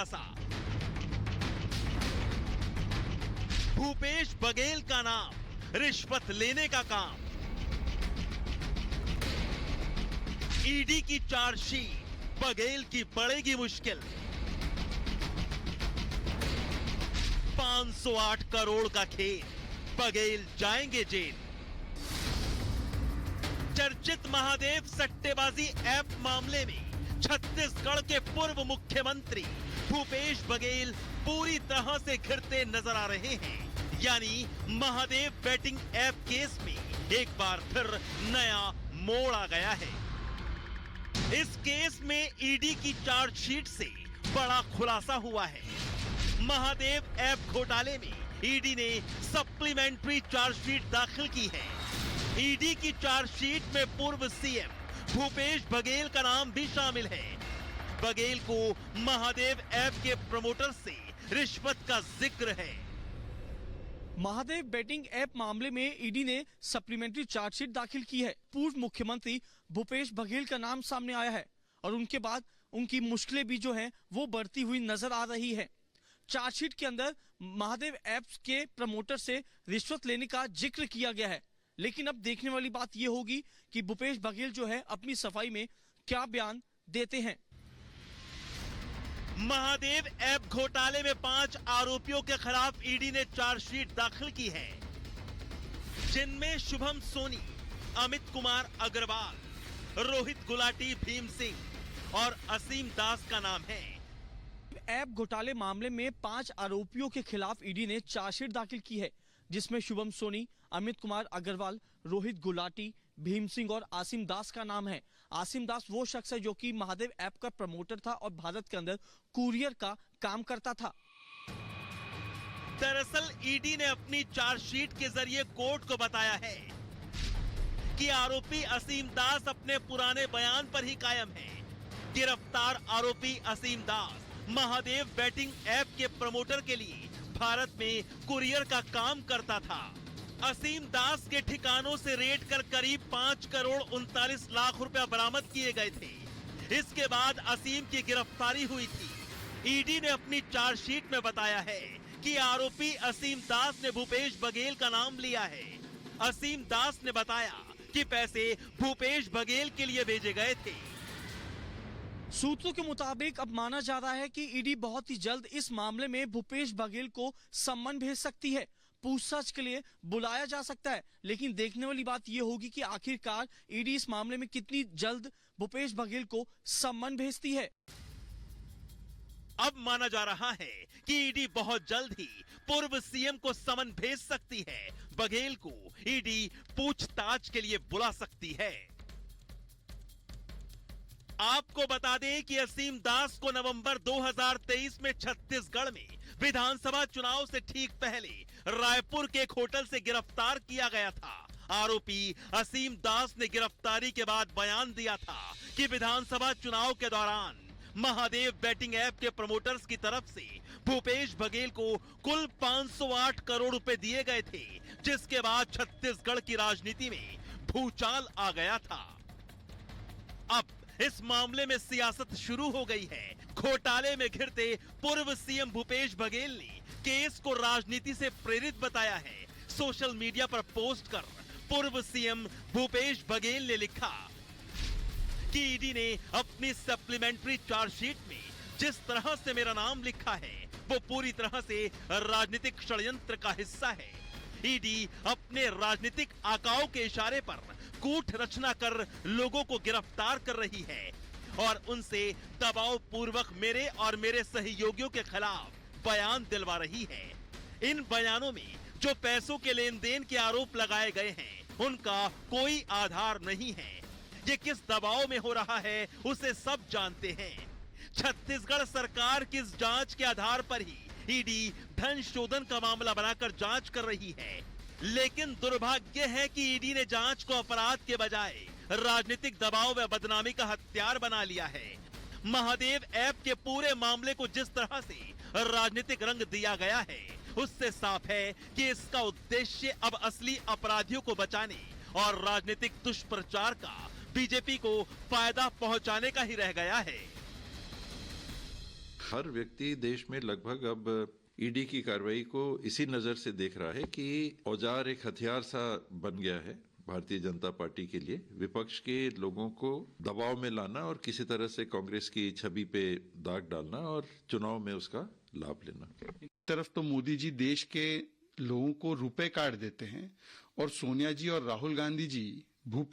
खुलासा। भूपेश बघेल का नाम, रिश्वत लेने का काम। ईडी की चार्जशीट, बघेल की पड़ेगी मुश्किल। 508 करोड़ का खेल, बघेल जाएंगे जेल। चर्चित महादेव सट्टेबाजी ऐप मामले में छत्तीसगढ़ के पूर्व मुख्यमंत्री भूपेश बघेल पूरी तरह से घिरते नजर आ रहे हैं। यानी महादेव बेटिंग ऐप केस में एक बार फिर नया मोड़ आ गया है। इस केस में ईडी की चार्जशीट से बड़ा खुलासा हुआ है। महादेव ऐप घोटाले में ईडी ने सप्लीमेंट्री चार्जशीट दाखिल की है। ईडी की चार्जशीट में पूर्व सीएम भूपेश बघेल का नाम भी शामिल है। बघेल को महादेव ऐप के प्रमोटर से रिश्वत का जिक्र है। महादेव बेटिंग ऐप मामले में ईडी ने सप्लीमेंट्री चार्जशीट दाखिल की है। पूर्व मुख्यमंत्री भूपेश बघेल का नाम सामने आया है और उनके बाद उनकी मुश्किलें भी जो हैं वो बढ़ती हुई नजर आ रही है। चार्जशीट के अंदर महादेव ऐप्स के प्रमोटर से रिश्वत लेने का जिक्र किया गया है, लेकिन अब देखने वाली बात यह होगी कि भूपेश बघेल जो है अपनी सफाई में क्या बयान देते हैं। महादेव ऐप घोटाले में 5 आरोपियों के खिलाफ ईडी ने चार्जशीट दाखिल की है, जिनमें शुभम सोनी, अमित कुमार अग्रवाल, रोहित गुलाटी, भीम सिंह और असीम दास का नाम है। ऐप घोटाले मामले में 5 आरोपियों के खिलाफ ईडी ने चार्जशीट दाखिल की है, जिसमें शुभम सोनी, अमित कुमार अग्रवाल, रोहित गुलाटी, भीम सिंह और आसिम दास का नाम है। आसिम दास वो शख्स है जो कि महादेव ऐप का प्रमोटर था और भारत के अंदर कुरियर का काम करता था। दरअसल ईडी ने अपनी चार्जशीट के जरिए कोर्ट को बताया है कि आरोपी असीम दास अपने पुराने बयान पर ही कायम है। गिरफ्तार आरोपी असीम दास महादेव बेटिंग ऐप के प्रमोटर के लिए भारत में कुरियर का काम करता था। असीम दास के ठिकानों से रेड कर करीब 5 करोड़ 39 लाख रुपया बरामद किए गए थे। इसके बाद असीम की गिरफ्तारी हुई थी। ईडी ने अपनी चार्जशीट में बताया है कि आरोपी असीम दास ने भूपेश बघेल का नाम लिया है। असीम दास ने बताया कि पैसे भूपेश बघेल के लिए भेजे गए थे। सूत्रों के मुताबिक अब माना जा रहा है कि ईडी बहुत ही जल्द इस मामले में भूपेश बघेल को सम्मन भेज सकती है। पूछताछ के लिए बुलाया जा सकता है, लेकिन देखने वाली बात यह होगी कि आखिरकार ईडी इस मामले में कितनी जल्द भूपेश बघेल को सम्मन भेजती है। अब माना जा रहा है कि ईडी बहुत जल्द ही पूर्व सीएम को समन भेज सकती है। बघेल को ईडी पूछताछ के लिए बुला सकती है। आपको बता दें कि असीम दास को नवंबर 2023 में छत्तीसगढ़ में विधानसभा चुनाव से ठीक पहले रायपुर के एक होटल से गिरफ्तार किया गया था। आरोपी असीम दास ने गिरफ्तारी के बाद बयान दिया था कि विधानसभा चुनाव के दौरान महादेव बेटिंग ऐप के प्रमोटर्स की तरफ से भूपेश बघेल को कुल 508 करोड़ रुपए दिए गए थे, जिसके बाद छत्तीसगढ़ की राजनीति में भूचाल आ गया था। अब इस मामले में सियासत शुरू हो गई है। घोटाले में घिरते पूर्व सीएम भूपेश बघेल ने केस को राजनीति से प्रेरित बताया है। सोशल मीडिया पर पोस्ट कर पूर्व सीएम भूपेश बघेल ने लिखा कि ईडी ने अपनी सप्लीमेंट्री चार्जशीट में जिस तरह से मेरा नाम लिखा है वो पूरी तरह से राजनीतिक षड्यंत्र का हिस्सा है। ईडी अपने राजनीतिक आकाओं के इशारे पर कूट रचना कर लोगों को गिरफ्तार कर रही है और उनसे दबाव पूर्वक मेरे और मेरे सहयोगियों के खिलाफ बयान दिलवा रही है। इन बयानों में जो पैसों के लेन देन के आरोप लगाए गए हैं उनका कोई आधार नहीं है। ये किस दबाव में हो रहा है उसे सब जानते हैं। छत्तीसगढ़ सरकार की इस जांच के आधार पर ही ईडी धन शोधन का मामला बनाकर जांच कर रही है। लेकिन दुर्भाग्य है कि ईडी ने जांच को अपराध के बजाय राजनीतिक दबाव व बदनामी का हथियार बना लिया है। महादेव ऐप के पूरे मामले को जिस तरह से राजनीतिक रंग दिया गया है उससे साफ है कि इसका उद्देश्य अब असली अपराधियों को बचाने और राजनीतिक दुष्प्रचार का बीजेपी को फायदा पहुंचाने का ही रह गया है। हर व्यक्ति देश में लगभग अब ईडी की कार्रवाई को इसी नजर से देख रहा है कि औजार एक हथियार सा बन गया है भारतीय जनता पार्टी के लिए, विपक्ष के लोगों को दबाव में लाना और किसी तरह से कांग्रेस की छवि पे दाग डालना और चुनाव में उसका लाभ लेना। एक तरफ तो मोदी जी देश के लोगों को रुपए कार्ड देते हैं और सोनिया जी और राहुल गांधी जी